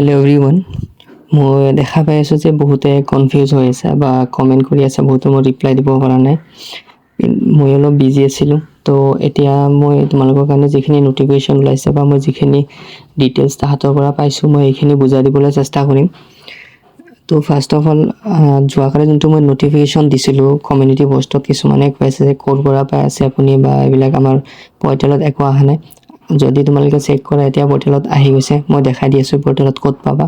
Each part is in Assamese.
Hello everyone. মই দেখা পাই আছো যে বহুতে কনফিউজ হৈ আছে বা কমেন্ট কৰি আছে, বহুতে মই ৰিপ্লাই দিব পৰা নাই। মই অলপ বিজি আছিলো, তো এতিয়া মই তোমালোকৰ কাৰণে যিখিনি নোটিফিকেশ্যন ওলাইছে বা মই যিখিনি ডিটেইলছ তাহাঁতৰ পৰা পাইছো মই এইখিনি বুজাই দিবলৈ চেষ্টা কৰিম। তো ফাৰ্ষ্ট অফ অল যোৱাকালি যোনটো মই নোটিফিকেশ্যন দিছিলোঁ কমিউনিটি পষ্টত, কিছুমানে কৈ আছে যে ক'ৰ পৰা পাই আছে আপুনি বা এইবিলাক আমাৰ পৰ্টেলত একো অহা নাই। যদি তোমালোকে চেক কৰা এতিয়া পৰ্টেলত আহি গৈছে, মই দেখাই দি আছোঁ পৰ্টেলত ক'ত পাবা।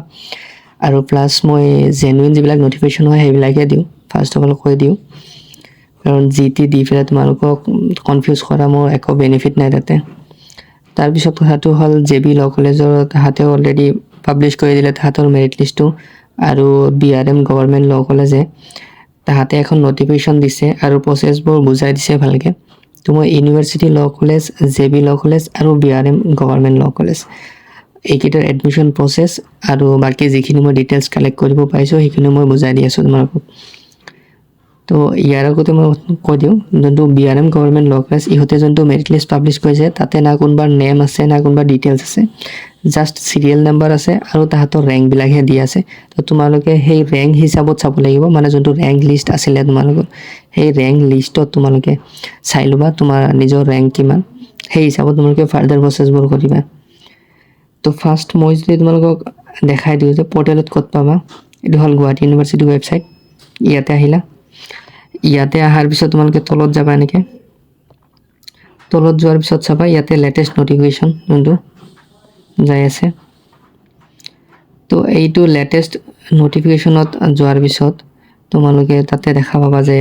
আৰু প্লাছ মই জেনুইন যিবিলাক নোটিফিকেশ্যন হয় সেইবিলাকে দিওঁ, ফাৰ্ষ্ট অফ অল কৈ দিওঁ, কাৰণ যি টি দি পেলাই তোমালোকক কনফিউজ কৰা মোৰ একো বেনিফিট নাই তাতে। তাৰপিছত কথাটো হ'ল JB ল কলেজৰ তাহাঁতে অলৰেডি পাব্লিছ কৰি দিলে তাহাঁতৰ মেৰিট লিষ্টটো, আৰু BRM গভৰ্ণমেণ্ট ল কলেজে তাহাঁতে এখন নটিফিকেশ্যন দিছে আৰু প্ৰচেছবোৰ বুজাই দিছে ভালকৈ। তো মই university law college, JB law college আৰু BRM গভৰ্ণমেণ্ট ল কলেজ এইকেইটাৰ এডমিশ্যন প্ৰচেছ আৰু বাকী যিখিনি মই ডিটেইলছ কালেক্ট কৰিব পাৰিছোঁ সেইখিনি মই বুজাই দি আছোঁ তোমালোকক। তো ইয়াৰ আগতে মই কৈ দিওঁ, যোনটো BRM গভৰ্ণমেণ্ট ল কলেজ ইহঁতে যোনটো মেৰিট লিষ্ট পাব্লিছ কৰিছে তাতে না কোনোবাৰ নেম আছে না কোনোবা ডিটেইলছ আছে, জাষ্ট চিৰিয়েল নাম্বাৰ আছে আৰু তাহাঁতৰ ৰেংকবিলাকহে দি আছে। তো তোমালোকে সেই ৰেংক হিচাপত চাব লাগিব, মানে যোনটো ৰেংক লিষ্ট আছিলে তোমালোকৰ সেই ৰেংক লিষ্টত তোমালোকে চাই ল'বা তোমাৰ নিজৰ ৰেংক কিমান, সেই হিচাপত তোমালোকে ফাৰ্ডাৰ প্ৰচেছবোৰ কৰিবা। তো ফাৰ্ষ্ট মই যদি তোমালোকক দেখাই দিওঁ যে পৰ্টেলত ক'ত পাবা, এইটো হ'ল গুৱাহাটী ইউনিভাৰ্চিটি ৱেবছাইট। ইয়াতে আহিলা, ইয়াতে অহাৰ পিছত তোমালোকে তলত যাবা, এনেকৈ তলত যোৱাৰ পিছত চাবা ইয়াতে লেটেষ্ট নটিফিকেশ্যন যোনটো যাই আছে। তো এইটো লেটেষ্ট নটিফিকেশ্যনত যোৱাৰ পিছত তোমালোকে তাতে দেখা পাবা যে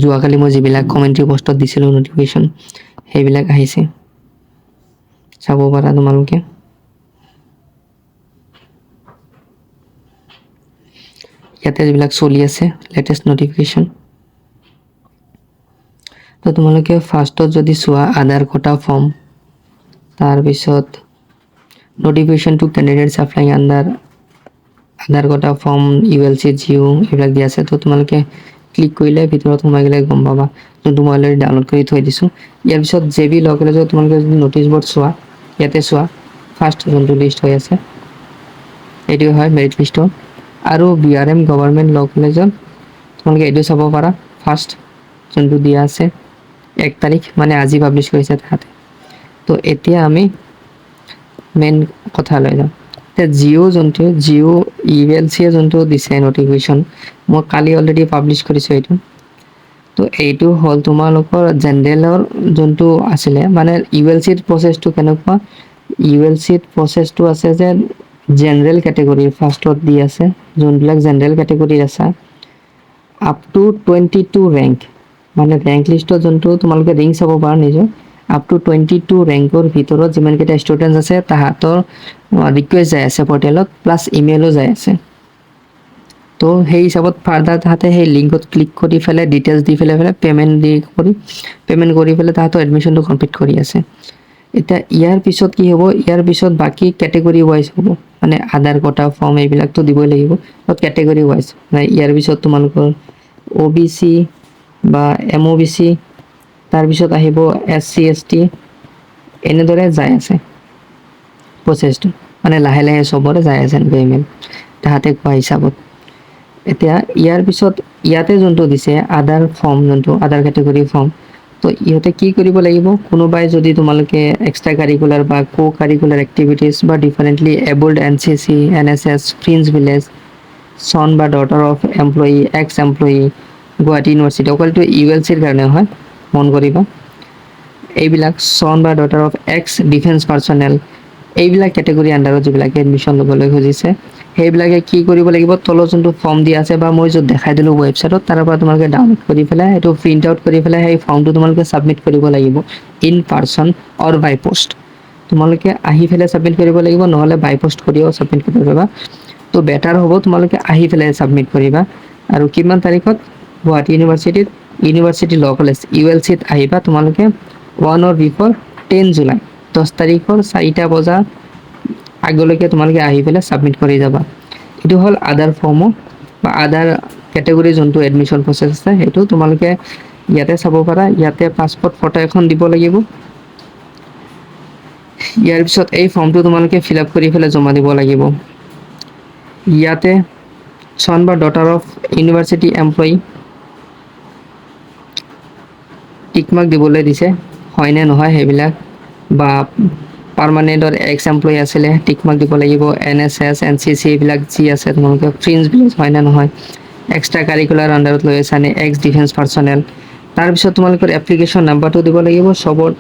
যোৱাকালি মই যিবিলাক কমেণ্ট্ৰি পষ্টত দিছিলোঁ নটিফিকেশ্যন সেইবিলাক আহিছে, চাব পাৰা তোমালোকে। ইয়াতে যিবিলাক চলি আছে লেটেষ্ট নটিফিকেশ্যন। তো তোমালোকে ফাৰ্ষ্টত যদি চোৱা আধাৰ কটা ফৰ্ম, তাৰপিছত notification to candidates applying under Aadhaar quota form, ULC Jio' এইবিলাক দি আছে। তো তোমালোকে ক্লিক কৰিলে ভিতৰত সোমাই গ'লে গম পাবা, যোনটো মই অলৰেডি ডাউনলোড কৰি থৈ দিছোঁ। ইয়াৰ পিছত JB ল কলেজত তোমালোকে যদি নটিচ বৰ্ড চোৱা, ইয়াতে চোৱা ফাৰ্ষ্ট যোনটো লিষ্ট হৈ আছে এইটোৱে হয় মেৰিট লিষ্টৰ। আৰু BRM গভৰ্ণমেণ্ট ল কলেজত তোমালোকে এইটো চাব পাৰা, ফাৰ্ষ্ট যোনটো দিয়া আছে 1 তাৰিখ, মানে আজি পাব্লিছ কৰিছে তাহাঁতে। তো এতিয়া আমি মেইন কথা লৈ যাওঁ। এতিয়া জিঅ' ULCয়ে যোনটো দিছে নটিফিকেশ্যন, মই কালি অলৰেডি পাব্লিছ কৰিছোঁ এইটো। তো এইটো হ'ল তোমালোকৰ জেনেৰেলৰ যোনটো আছিলে, মানে ULCৰ প্ৰচেছটো কেনেকুৱা, ULCৰ প্ৰচেছটো আছে যে জেনেৰেল কেটেগৰীৰ ফাৰ্ষ্টত দি আছে, যোনবিলাক জেনেৰেল কেটেগৰীৰ আছে আপ টু 22 ৰেংক, মানে ৰেংক লিষ্টত যোনটো তোমালোকে ৰেংক চাব পাৰা নিজৰ, আপ টু 22 ৰেংকৰ ভিতৰত যিমানকেইটা ষ্টুডেণ্টছ আছে তাহাঁতৰ ৰিকুৱেষ্ট যাই আছে পৰ্টেলত, প্লাছ ইমেইলো যাই আছে। তো সেই হিচাপত ফাৰ্ডাৰ তাহাঁতে সেই লিংকত ক্লিক কৰি পেলাই ডিটেইলছ দি পেলাই পে'মেণ্ট কৰি পেলাই তাহাঁতৰ এডমিশ্যনটো কমপ্লিট কৰি আছে। এতিয়া ইয়াৰ পিছত কি হ'ব, ইয়াৰ পিছত বাকী কেটেগৰী ৱাইজ হ'ব, মানে আধাৰ কটা ফৰ্ম এইবিলাকতো দিবই লাগিব, বাট কেটেগৰী ৱাইজ মানে ইয়াৰ পিছত তোমালোকৰ OBC বা MOBC, তাৰপিছত আহিব SC ST, এনেদৰে যাই আছে প্ৰচেছটো, মানে লাহে লাহে চবৰে যাই আছে পে'মেণ্ট তাহাঁতে কোৱা হিচাপত। এতিয়া ইয়াৰ পিছত ইয়াতে যোনটো দিছে আধাৰ ফৰ্ম, যোনটো আধাৰ কেটেগৰী ফৰ্ম, তো ইহঁতে কি কৰিব লাগিব, কোনোবাই যদি তোমালোকে এক্সট্ৰা কাৰিকুলাৰ বা কাৰিকুলাৰ এক্টিভিটিছ বা differently abled NCC NSS fringe village, son বা daughter of employee ex employee Guwahati university, অকলটো ULCৰ কাৰণে হয় মন কৰিবা, এইবিলাক চন বা daughter of ex defence personnel, এইবিলাক কেটেগৰী আণ্ডাৰত যিবিলাকে এডমিশ্যন ল'বলৈ খুজিছে সেইবিলাকে কি কৰিব লাগিব, তলত যোনটো ফৰ্ম দিয়া আছে বা মই য'ত দেখাই দিলোঁ ৱেবছাইটত, তাৰ পৰা তোমালোকে ডাউনলোড কৰি পেলাই সেইটো প্ৰিণ্ট আউট কৰি পেলাই সেই ফৰ্মটো তোমালোকে ছাবমিট কৰিব লাগিব in person or by post. তোমালোকে আহি পেলাই ছাবমিট কৰিব লাগিব, নহ'লে বাই পোষ্ট কৰিও ছাবমিট কৰিব পাৰিবা। তো বেটাৰ হ'ব তোমালোকে আহি পেলাই ছাবমিট কৰিবা। আৰু কিমান তাৰিখত, গুৱাহাটী ইউনিভাৰ্চিটি ল কলেজ ULCত আহিবা তোমালোকে 1 or before 10 জুলাই, 10 তাৰিখৰ 4টা বজা আগলৈকে তোমালোকে আহি পেলাই ছাবমিট কৰি যাবা। এইটো হ'ল আধাৰ ফৰ্মো বা আধাৰ কেটেগৰী যোনটো এডমিশ্যন প্ৰচেছ আছে সেইটো তোমালোকে ইয়াতে চাব পাৰা। ইয়াতে পাছপৰ্ট ফটো এখন দিব লাগিব। ইয়াৰ পিছত এই ফৰ্মটো তোমালোকে ফিল আপ কৰি পেলাই জমা দিব লাগিব। ইয়াতে son বা daughter of university employee tick mark দিবলৈ দিছে, হয়নে নহয় সেইবিলাক, বা পাৰ্মানেণ্টৰ এক্স এমপ্লয়ী আছিলে টিক মাৰ্ক দিব লাগিব, NSS NCC এইবিলাক যি আছে তোমালোকে ফ্ৰিঞ্জ ভিলেজ হয়নে নহয়, এক্সট্ৰা কাৰিকুলাৰ আণ্ডাৰত লৈ আছা নে, এক্স ডিফেন্স পাৰ্চনেল। তাৰপিছত তোমালোকৰ এপ্লিকেশ্যন নাম্বাৰটো দিব লাগিব, চবৰ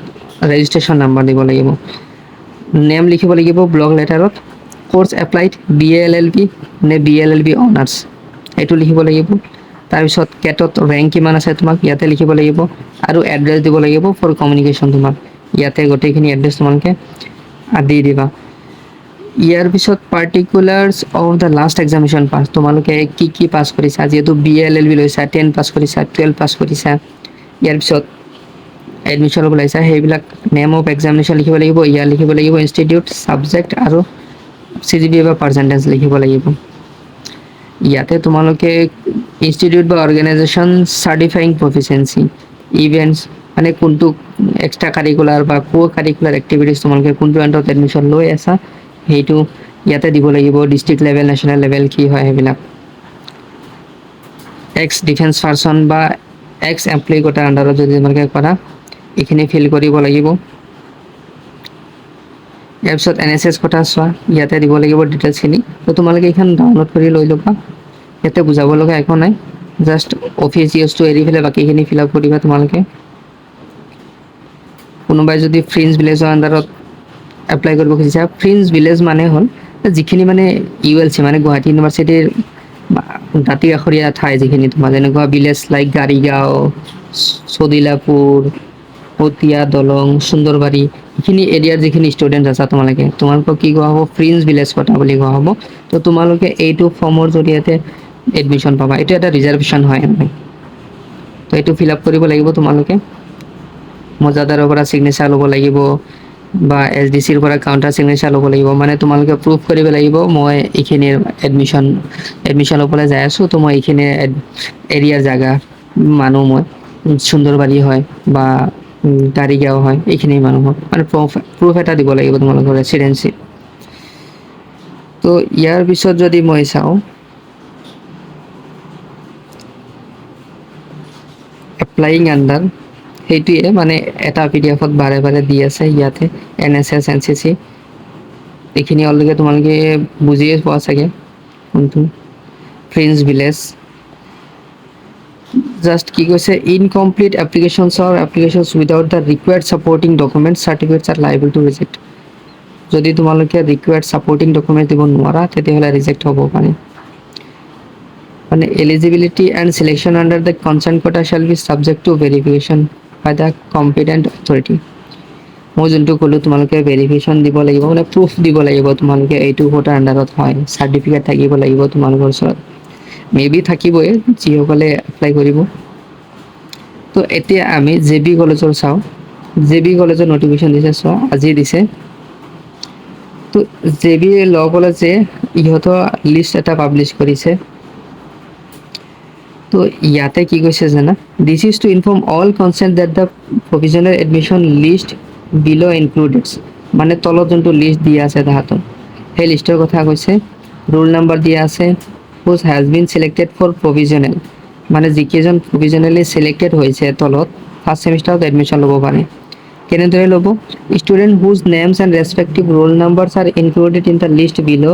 ৰেজিষ্ট্ৰেশ্যন নাম্বাৰ দিব লাগিব, নেম লিখিব লাগিব ব্লক লেটাৰত, কোৰ্চ এপ্লাইড BA LLB নে BA LLB অনাৰ্ছ এইটো লিখিব লাগিব। তাৰপিছত কেটত ৰেংক কিমান আছে তোমাক ইয়াতে লিখিব লাগিব, আৰু এড্ৰেছ দিব লাগিব ফৰ কমিউনিকেশ্যন তোমাক, ইয়াতে গোটেইখিনি এড্ৰেছ তোমালোকে দি দিবা। ইয়াৰ পিছত পাৰ্টিকুলাৰ্ছ অফ দ্য লাষ্ট এক্সামিনেশ্যন পাছ, তোমালোকে কি পাছ কৰিছা, যিহেতু BA LLB লৈছা 10 পাছ কৰিছা 12 পাছ কৰিছা, ইয়াৰ পিছত এডমিশ্যন ল'ব লাগিছা সেইবিলাক নেম অফ এক্সামিনেশ্যন লিখিব লাগিব, ইয়াৰ লিখিব লাগিব, ইনষ্টিটিউট ছাবজেক্ট আৰু CGPA বা পাৰ্চেণ্টেজ লিখিব লাগিব। ইয়াতে তোমালোকে ইনষ্টিটিউট বা অৰ্গেনাইজেশ্যন চাৰ্টিফাইং প্ৰফিচিয়েঞ্চি ইভেণ্টছ মানে কোনটো এক্সট্ৰা কাৰিকুলাৰ বা কাৰিকুলাৰ এক্টিভিটিছ তোমালোকে কোনটো এণ্ডত এডমিশ্যন লৈ আছা সেইটো ইয়াতে দিব লাগিব, ডিষ্ট্ৰিক্ট লেভেল নেশ্যনেল লেভেল কি হয় সেইবিলাক, এক্স ডিফেন্স পাৰ্চন বা এক্স এমপ্লয়ী কোটাৰ আণ্ডাৰত যদি তোমালোকে কৰা এইখিনি ফিল কৰিব লাগিব। ইয়াৰ পিছত NSS কথা চোৱা, ইয়াতে দিব লাগিব ডিটেইলছখিনি, তো তোমালোকে এইখন ডাউনলোড কৰি লৈ ল'বা, ইয়াতে বুজাব লগা একো নাই, জাষ্ট অফিচ ইউজটো এৰি পেলাই বাকীখিনি ফিল আপ কৰিবা তোমালোকে। কোনোবাই যদি ফ্ৰিঞ্জ ভিলেজৰ আণ্ডাৰত এপ্লাই কৰিব খুজিছা, ফ্ৰিঞ্জ ভিলেজ মানে হ'ল যিখিনি মানে ULC মানে গুৱাহাটী ইউনিভাৰ্চিটিৰ দাঁতি কাষৰীয়া ঠাই যিখিনি তোমাৰ যেনেকুৱা ভিলেজ লাইক গাড়ীগাঁও, চদিলাপুৰ, পতিয়া, দলং, সুন্দৰবাৰী, এইখিনি এৰিয়াৰ যিখিনি ষ্টুডেণ্ট আছা তোমালোকক কি কোৱা হ'ব, ফ্ৰিঞ্জ ভিলেজ কোটা বুলি কোৱা হ'ব। তো তোমালোকে এইটো ফৰ্মৰ জৰিয়তে এডমিশ্যন পাবা, এইটো এটা ৰিজাৰ্ভেশ্যন হয়, তো এইটো ফিল আপ কৰিব লাগিব তোমালোকে, মজাদাৰৰ পৰা ছিগনেচাৰ ল'ব লাগিব বা SDCৰ পৰা কাউণ্টাৰ ছিগনেচাৰ ল'ব লাগিব, মানে তোমালোকে প্ৰুভ কৰিব লাগিব মই এইখিনিৰ এডমিশ্যন ল'বলৈ যাই আছোঁ, তো মই এইখিনি এৰিয়াৰ জেগা মানুহ, মই সুন্দৰবাৰী হয় বা গাড়ীগাঁও হয়, এইখিনি মানুহৰ মানে প্ৰুফ এটা দিব লাগিব তোমালোকৰ ৰেচিডেঞ্চি। তো ইয়াৰ পিছত যদি মই চাওঁ এপ্লাইং আণ্ডাৰ, সেইটোৱে মানে এটা PDF-ত বাৰে বাৰে দি আছে ইয়াতে NSS NCC, এইখিনি অলৰেডি তোমালোকে বুজিয়ে পোৱা চাগে কোনটো ফ্ৰিঞ্জ ভিলেজ। জাষ্ট কি কৈছে, incomplete applications or applications without the required supporting documents certificates are liable to reject, যদি তোমালোকে ৰিকুৱাৰ্ড ছাপৰ্টিং ডকুমেণ্টছ দিব নোৱাৰা তেতিয়াহ'লে ৰিজেক্ট হ'ব পাৰে। মানে eligibility and selection under the concerned quota shall be subject to verification by the competent authority. মই যোনটো ক'লোঁ তোমালোকে ভেৰিফিকেশ্যন দিব লাগিব, মানে প্ৰুফ দিব লাগিব তোমালোকে এইটো কোটাৰ আণ্ডাৰত হয়, চাৰ্টিফিকেট থাকিব লাগিব তোমালোকৰ ওচৰত, মেবি থাকিবই যিসকলে এপ্লাই কৰিব। তো এতিয়া আমি JB কলেজৰ চাওঁ, JB কলেজৰ নটিফিকেশ্যন দিছে, চোৱা আজি দিছে। তো JB ল কলেজে ইহঁতৰ লিষ্ট এটা পাব্লিছ কৰিছে, তো ইয়াতে কি কৈছে জানা, this is to inform all concerned that the provisional admission list will' included, মানে তলত যোনটো লিষ্ট দিয়া আছে তাহাঁতৰ সেই লিষ্টৰ কথা কৈছে, ৰোল নাম্বাৰ দিয়া আছে, whose has been selected for provisional, মানে যিকেইজন প্ৰভিজনেলি চিলেক্টেড হৈছে তলত ফাৰ্ষ্ট ছেমিষ্টাৰত এডমিশ্যন ল'ব পাৰে। কেনেদৰে ল'ব, student whose names and respective roll numbers are included in the list below'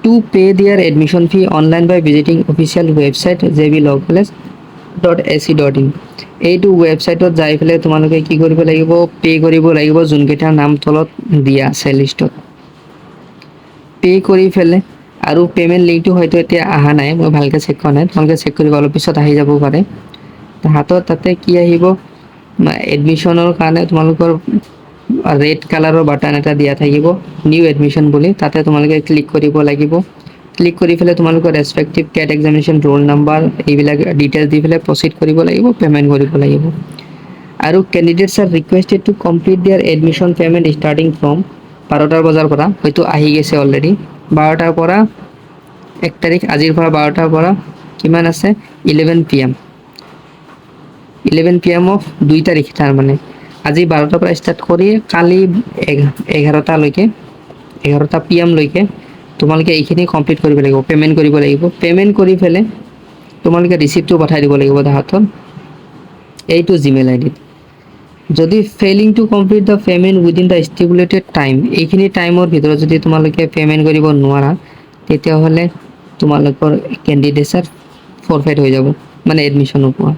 to pay their admission fee online by visiting official website jblawcollege.ac.in, এইটো ৱেবছাইটত যাই পেলাই তোমালোকে কি কৰিব লাগিব, পে' কৰিব লাগিব যোনকেইটাৰ নাম তলত দিয়া আছে লিষ্টত, পে' কৰি পেলাই, আৰু পে'মেণ্ট লিংকটো হয়তো এতিয়া অহা নাই, মই ভালকৈ চেক কৰা নাই, তোমালোকে চেক কৰিব, অলপ পিছত আহি যাব পাৰে। হাতত তাতে কি আহিব, এডমিশ্যনৰ কাৰণে তোমালোকৰ ৰেড কালাৰৰ বাটন এটা দিয়া থাকিব নিউ এডমিশ্যন বুলি, তাতে তোমালোকে ক্লিক কৰিব লাগিব, ক্লিক কৰি পেলাই তোমালোকৰ respective CAT examination roll number এইবিলাক ডিটেইলছ দি পেলাই প্ৰচিড কৰিব লাগিব, পে'মেণ্ট কৰিব লাগিব। আৰু candidates are requested to complete their admission payment starting from 12টাৰ বজাৰ পৰা, হয়তো আহি গৈছে অলৰেডি, 12টাৰ পৰা 1 তাৰিখ, আজিৰ পৰা 12টাৰ পৰা কিমান আছে 11 PM, 11 PM অফ 2 তাৰিখ, তাৰমানে আজি 12টাৰ পৰা ষ্টাৰ্ট কৰি কালি 11টা PM লৈকে তোমালোকে এইখিনি কমপ্লিট কৰিব লাগিব, পে'মেণ্ট কৰিব লাগিব। পে'মেণ্ট কৰি পেলাই তোমালোকে ৰিচিপ্টটো পঠাই দিব লাগিব তাহাঁতক এইটো জিমেইল আইডিত। যদি failing to complete the payment within the stipulated time, এইখিনি টাইমৰ ভিতৰত যদি তোমালোকে পে'মেণ্ট কৰিব নোৱাৰা, তেতিয়াহ'লে তোমালোকৰ কেণ্ডিডেটছাৰ ফৰফাইট হৈ যাব, মানে এডমিশ্যন নোপোৱা।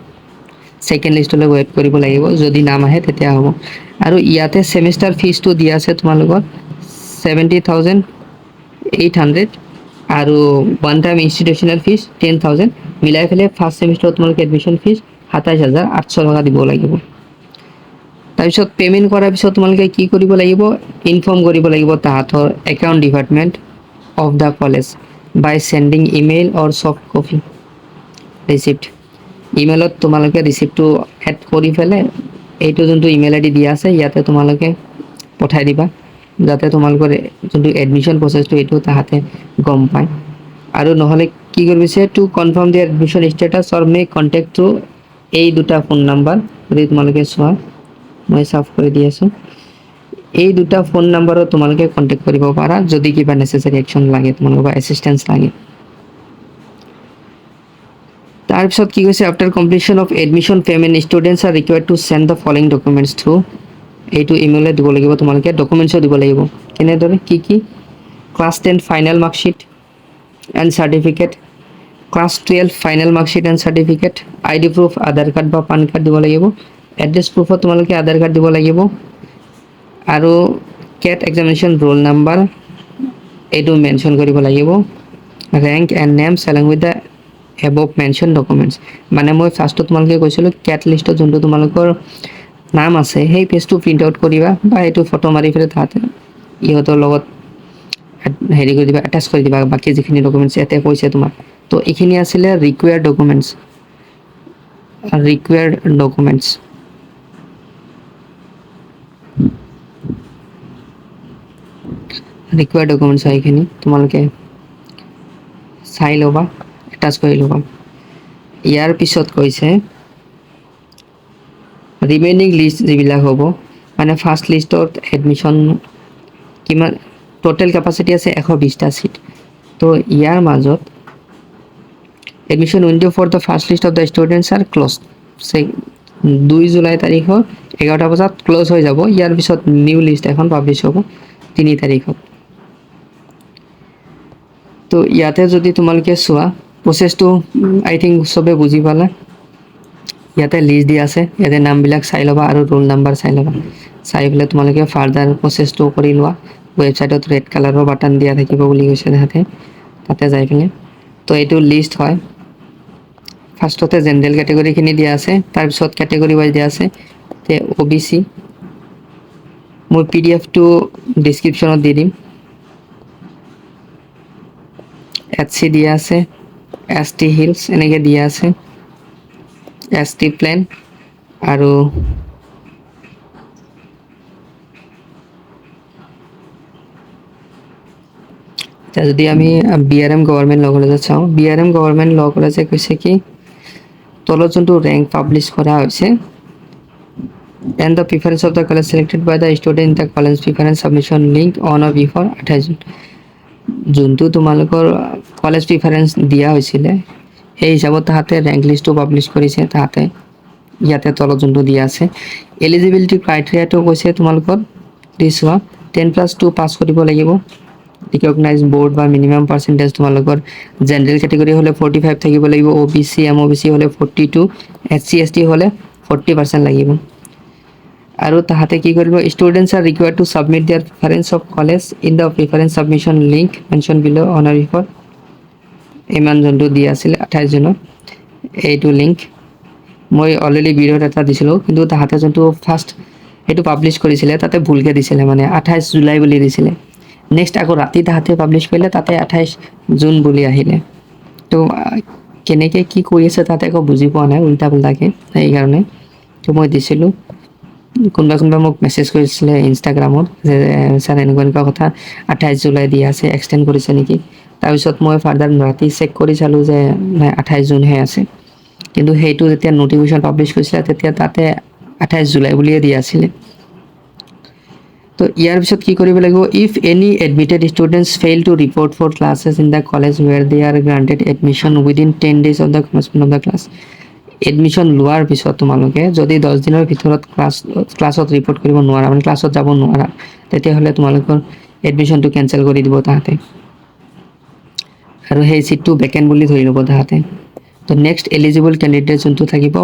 ছেকেণ্ড লিষ্টলৈ ৱেইট কৰিব লাগিব, যদি নাম আহে তেতিয়া হ'ব। আৰু ইয়াতে ছেমিষ্টাৰ ফিজটো দিয়া আছে তোমালোকৰ 70,800 আৰু ওৱান টাইম ইনষ্টিটিউচনেল ফিজ 10,000 মিলাই পেলাই ফাৰ্ষ্ট ছেমিষ্টাৰত তোমালোকে এডমিশ্যন ফিজ 27,800 টকা দিব লাগিব। তাৰপিছত পে'মেণ্ট কৰাৰ পিছত তোমালোকে কি কৰিব লাগিব, ইনফৰ্ম কৰিব লাগিব তাহাঁতৰ account department of the college by sending email or soft copy receipt. ইমেইলত তোমালোকে ৰিচিপ্টটো এড কৰি পেলাই এইটো যোনটো ইমেইল আই ডি দিয়া আছে ইয়াতে তোমালোকে পঠাই দিবা, যাতে তোমালোকৰ যোনটো এডমিশ্যন প্ৰচেছটো এইটো তাহাঁতে গম পায়। আৰু নহ'লে কি কৰিছে, টু কনফাৰ্ম দি এডমিশ্যন ষ্টেটাছ অৰ মে কণ্টেক্ট থ্ৰু এই দুটা ফোন নাম্বাৰ। যদি তোমালোকে চোৱা, মই চাফ কৰি দি আছোঁ, এই দুটা ফোন নাম্বাৰত তোমালোকে কণ্টেক্ট কৰিব পাৰা যদি কিবা নেচেচাৰী একশ্যন লাগে, তোমালোকৰ এছিষ্টেঞ্চ লাগে। তাৰপিছত কি কৈছে, after completion of admission payment students are required to send the following documents through, এইটো ইমেইলত দিব লাগিব তোমালোকে, ডকুমেণ্টছো দিব লাগিব। কেনেদৰে, কি class 10 final marksheet and certificate, class 12 final marksheet and certificate, I D proof Aadhaar card বা পান কাৰ্ড দিব লাগিব। এড্ৰেছ প্ৰুফত তোমালোকে আধাৰ কাৰ্ড দিব লাগিব। আৰু কেট এক্সামিনেশ্যন ৰোল নাম্বাৰ এইটো মেনশ্যন কৰিব লাগিব। Rank and names along with the above mention documents, মানে মই ফাৰ্ষ্টত তোমালোকে কৈছিলোঁ কেট লিষ্টত যোনটো তোমালোকৰ নাম আছে সেই পেজটো প্ৰিণ্ট আউট কৰিবা বা এইটো ফটো মাৰি পেলাই তাহাঁতে ইহঁতৰ লগত হেৰি কৰি দিবা, এটাচ কৰি দিবা বাকী যিখিনি ডকুমেণ্টছ ইয়াতে কৈছে তোমাক। তো এইখিনি আছিলে ৰিকুৱাৰ্ড ডকুমেণ্টছ। ৰিকুৱাৰ্ড ডকুমেণ্টছ হয় এইখিনি, তোমালোকে চাই ল'বা, এটাচ কৰি ল'বা। ইয়াৰ পিছত কৈছে ৰিমেইনিং লিষ্ট যিবিলাক হ'ব, মানে ফাৰ্ষ্ট লিষ্টত এডমিশ্যন কিমান টোটেল কেপাচিটি আছে 120টা ছিট। তো ইয়াৰ মাজত admission window' for the first list of the students are close, 2 July তাৰিখৰ 11টা বজাত ক্ল'জ হৈ যাব। ইয়াৰ পিছত নিউ লিষ্ট এখন পাব্লিছ হ'ব 3 তাৰিখত। তো ইয়াতে যদি তোমালোকে চোৱা প্ৰচেছটো আই থিংক চবে বুজি পালা। ইয়াতে লিষ্ট দিয়া আছে, ইয়াতে নামবিলাক চাই ল'বা আৰু ৰোল নাম্বাৰ চাই ল'বা। চাই পেলাই তোমালোকে ফাৰ্ডাৰ প্ৰচেছটো কৰি লোৱা। ৱেবছাইটত ৰেড কালাৰৰ বাটন দিয়া থাকিব বুলি কৈছে তাতে যাই পিনে। তো এইটো লিষ্ট হয়। ফাৰ্ষ্টতে জেনেৰেল কেটেগৰীখিনি দিয়া আছে, তাৰপিছত কেটেগৰী ৱাইজ দিয়া আছে। তে OBC, মোৰ PDF-টো ডিছক্ৰিপশ্যনত দি দিম। HC দিয়া আছে, ST হিলছ এনেকৈ দিয়া আছে, ST প্লেন আৰু যদি আমি BRM গভৰ্ণমেণ্ট ল' কলেজত চাওঁ, BRM গভৰ্ণমেণ্ট ল' কলেজে কৈছে কি তলত যোনটো ৰেংক পাব্লিছ কৰা হৈছে, and the preference of the college selected by the student in the college preference submission link on or before 28 June. যোনটো তোমালোকৰ কলেজ প্ৰিফাৰেঞ্চ দিয়া হৈছিলে সেই হিচাপত তাহাঁতে ৰেংক লিষ্টটো পাব্লিছ কৰিছে। তাহাঁতে ইয়াতে তলত যোনটো দিয়া আছে এলিজিবিলিটি ক্ৰাইটেৰিয়াটো কৈছে তোমালোকৰ চোৱা 10+2 পাছ কৰিব লাগিব। ৰিকগনাইজ বৰ্ড বা মিনিমাম পাৰ্চেণ্টেজ তোমালোকৰ জেনেৰেল কেটেগৰী হ'লে 45 থাকিব লাগিব, OBC MOBC হ'লে 42, SC ST হ'লে 40% লাগিব। আৰু তাহাঁতে কি কৰিব, students are required to submit their preference of college in the preference submission link mention below' on or before, ইমান যোনটো দিয়া আছিলে 28 জুনত এইটো লিংক মই অলৰেডি ভিডিঅ'ত এটা দিছিলোঁ, কিন্তু তাহাঁতে যোনটো ফাৰ্ষ্ট সেইটো পাব্লিছ কৰিছিলে তাতে ভুলকৈ দিছিলে, মানে 28 জুলাই বুলি দিছিলে। নেক্সট আকৌ ৰাতি তাহাঁতে পাব্লিছ কৰিলে তাতে 28 জুন বুলি আহিলে। তো কেনেকৈ কি কৰি আছে তাতে একো বুজি পোৱা নাই, উল্টা পুল্টাকৈ। সেইকাৰণে তো মই দিছিলোঁ। কোনোবা মোক মেছেজ কৰিছিলে ইনষ্টাগ্ৰামত যে ছাৰ এনেকুৱা কথা 28 জুলাই দিয়া আছে, এক্সটেণ্ড কৰিছে নেকি। তাৰপিছত মই ফাৰ্ডাৰ ৰাতি চেক কৰি চালোঁ যে নাই 28 জুনহে আছে, কিন্তু সেইটো যেতিয়া নটিফিকেশ্যন পাব্লিছ কৰিছিলে তেতিয়া তাতে 28 জুলাই বুলিয়ে দিয়া আছিলে। তো তো ইয়াৰ পিছত কি কৰিব লাগিব, if any admitted students fail to report for classes in the college where they are granted admission within 10 days of the commencement of the class. Admission লোৱাৰ পিছত তোমালোকে যদি 10 দিনৰ ভিতৰত ক্লাছত ৰিপৰ্ট কৰিব নোৱাৰা, মানে ক্লাছত যাব নোৱাৰা, তেতিয়াহ'লে তোমালোকৰ এডমিশ্যনটো কেঞ্চেল কৰি দিব তাহাঁতে, আৰু সেই চিটটো ভেকেণ্ট বুলি ধৰি ল'ব তাহাঁতে। তো নেক্সট এলিজিবল কেণ্ডিডেট যোনটো থাকিব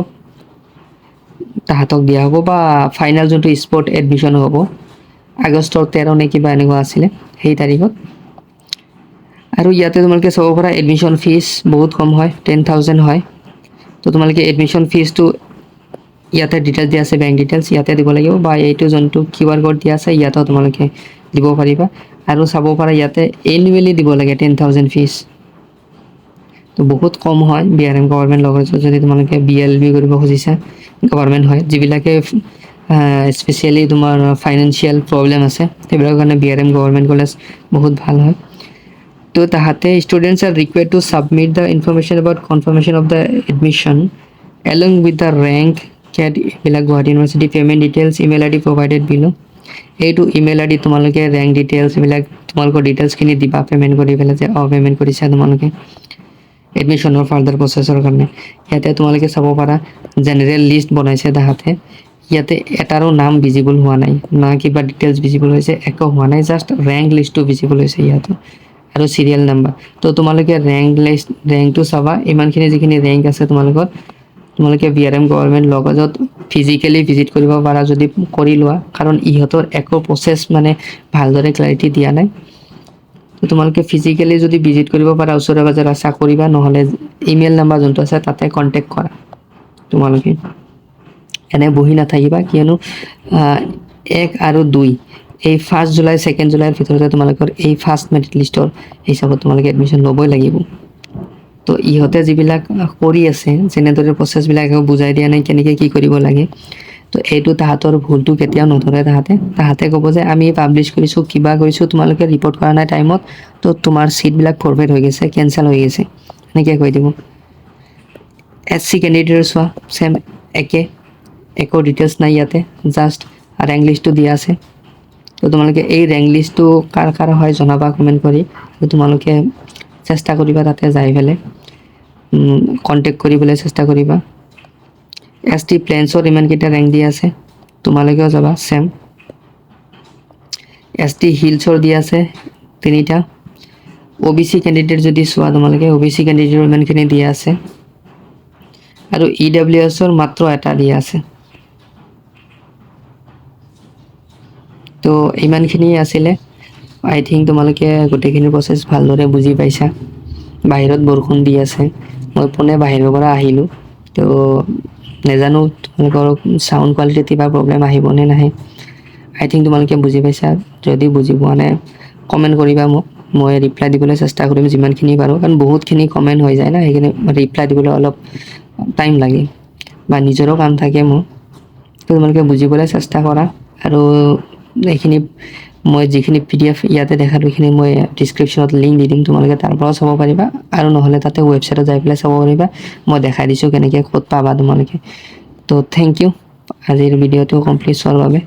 তাহাঁতক দিয়া হ'ব, বা ফাইনেল যোনটো স্পট এডমিশ্যন হ'ব আগষ্টৰ 13 নে কিবা এনেকুৱা আছিলে সেই তাৰিখত। আৰু ইয়াতে তোমালোকে চাব পাৰা এডমিশ্যন ফিজ বহুত কম হয়, 10,000 হয়। তো তোমালোকে এডমিশ্যন ফিজটো ইয়াতে ডিটেইলছ দিয়া আছে, বেংক ডিটেইলছ ইয়াতে দিব লাগিব, বা এইটো যোনটো QR কোড দিয়া আছে ইয়াতেও তোমালোকে দিব পাৰিবা। আৰু চাব পাৰা ইয়াতে এনুৱেলি দিব লাগে 10,000 ফিজ। তো বহুত কম হয় BRM গভৰ্ণমেণ্ট লগত। যদি তোমালোকে BLB কৰিব খুজিছা, গভৰ্ণমেণ্ট হয়, যিবিলাকে স্পেচিয়েলি তোমাৰ ফাইনেন্সিয়েল প্ৰব্লেম আছে সেইবিলাকৰ কাৰণে BRM গভৰ্ণমেণ্ট কলেজ বহুত ভাল হয়। তো তাহাঁতে students are required to submit the information about confirmation of the admission along with the rank CAT এইবিলাক Guwahati university payment details email ID provided below. এইটো ইমেইল ID তোমালোকে ৰেংক ডিটেইলছ এইবিলাক তোমালোকৰ ডিটেইলছখিনি দিবা পে'মেণ্ট কৰি পেলাই, যে পে'মেণ্ট কৰিছা তোমালোকে এডমিশ্যনৰ ফাৰ্ডাৰ প্ৰচেছৰ কাৰণে। ইয়াতে তোমালোকে চাব পাৰা জেনেৰেল লিষ্ট বনাইছে তাহাঁতে, ইয়াতে এটাৰো নাম ভিজিবল হোৱা নাই, না কিবা ডিটেইলছ ভিজিবল হৈছে, একো হোৱা নাই, জাষ্ট ৰেংক লিষ্টটো ভিজিবল হৈছে ইয়াতে, আৰু চিৰিয়েল নাম্বাৰ। তো তোমালোকে ৰেংকটো চাবা, ইমানখিনি যিখিনি ৰেংক আছে তোমালোকে BRM গভৰ্ণমেণ্ট লগজত ফিজিকেলি ভিজিট কৰিব পাৰা যদি কৰি লোৱা, কাৰণ ইহঁতৰ একো প্ৰচেছ মানে ভালদৰে ক্লাৰিটি দিয়া নাই। তো তোমালোকে ফিজিকেলি যদি ভিজিট কৰিব পাৰা ওচৰে পাজৰে আশা কৰিবা, নহ'লে ইমেইল নাম্বাৰ যোনটো আছে তাতে কণ্টেক্ট কৰা। তোমালোকে এনে বহি নাথাকিবা, কিয়নো 1 আৰু 2 এই 1 জুলাই 2 জুলাইৰ ভিতৰতে তোমালোকৰ এই ফাৰ্ষ্ট মেৰিট লিষ্টৰ হিচাপত তোমালোকে এডমিশ্যন ল'বই লাগিব। তো ইহঁতে যিবিলাক কৰি আছে, যেনেদৰে প্ৰচেছবিলাক একো বুজাই দিয়া নাই কেনেকৈ কি কৰিব লাগে, তো এইটো তাহাঁতৰ ভুলটো কেতিয়াও নধৰে তাহাঁতে ক'ব যে আমি পাব্লিছ কৰিছোঁ, কিবা কৰিছোঁ, তোমালোকে ৰিপৰ্ট কৰা নাই টাইমত, তো তোমাৰ চিটবিলাক ফৰৱেড হৈ গৈছে, কেঞ্চেল হৈ গৈছে, এনেকৈ কৈ দিব। SC কেণ্ডিডেটৰ চোৱা চেম একো ডিটেইলছ নাই ইয়াতে, জাষ্ট ৰেংক লিষ্টটো দিয়া আছে। তো তোমালোকে এই ৰেংক লিষ্টটো কাৰ হয় জনাবা কমেণ্ট কৰি, তোমালোকে চেষ্টা কৰিবা তাতে যাই পেলাই কণ্টেক্ট কৰিবলৈ চেষ্টা কৰিবা। ST প্লেন্সৰ ইমানকেইটা ৰেংক দিয়া আছে, তোমালোকেও যাবা চেম। ST হিলছৰ দিয়া আছে 3টা। OBC কেণ্ডিডেট যদি চোৱা তোমালোকে OBC কেণ্ডিডেটৰ ইমানখিনি দিয়া আছে, আৰু EWSৰ মাত্ৰ এটা দিয়া আছে। তো ইমানখিনি আছিলে। আই থিংক তোমালোকে গোটেইখিনি প্ৰচেছ ভালদৰে বুজি পাইছা। বাহিৰত বৰষুণ দি আছে, মই পোনে বাহিৰৰ পৰা আহিলোঁ, তো নাজানো তোমালোকৰ চাউণ্ড কোৱালিটিত কিবা প্ৰব্লেম আহিব নে নাহে। আই থিংক তোমালোকে বুজি পাইছা, যদি বুজি পোৱা নাই কমেণ্ট কৰিবা মোক, মই ৰিপ্লাই দিবলৈ চেষ্টা কৰিম যিমানখিনি পাৰোঁ, কাৰণ বহুতখিনি কমেণ্ট হৈ যায় না, সেইখিনি ৰিপ্লাই দিবলৈ অলপ টাইম লাগে, বা নিজৰো কাম থাকে মোৰ। তো তোমালোকে বুজিবলৈ চেষ্টা কৰা, আৰু এইখিনি মই যিখিনি PDF ইয়াতে দেখালোঁ সেইখিনি মই ডিছক্ৰিপশ্যনত লিংক দি দিম, তোমালোকে তাৰ পৰাও চাব পাৰিবা, আৰু নহ'লে তাতে ৱেবছাইটত যাই পেলাই চাব পাৰিবা, মই দেখাই দিছোঁ কেনেকৈ ক'ত পাবা তোমালোকে। তো থেংক ইউ আজিৰ ভিডিঅ'টো কমপ্লিট চোৱাৰ বাবে।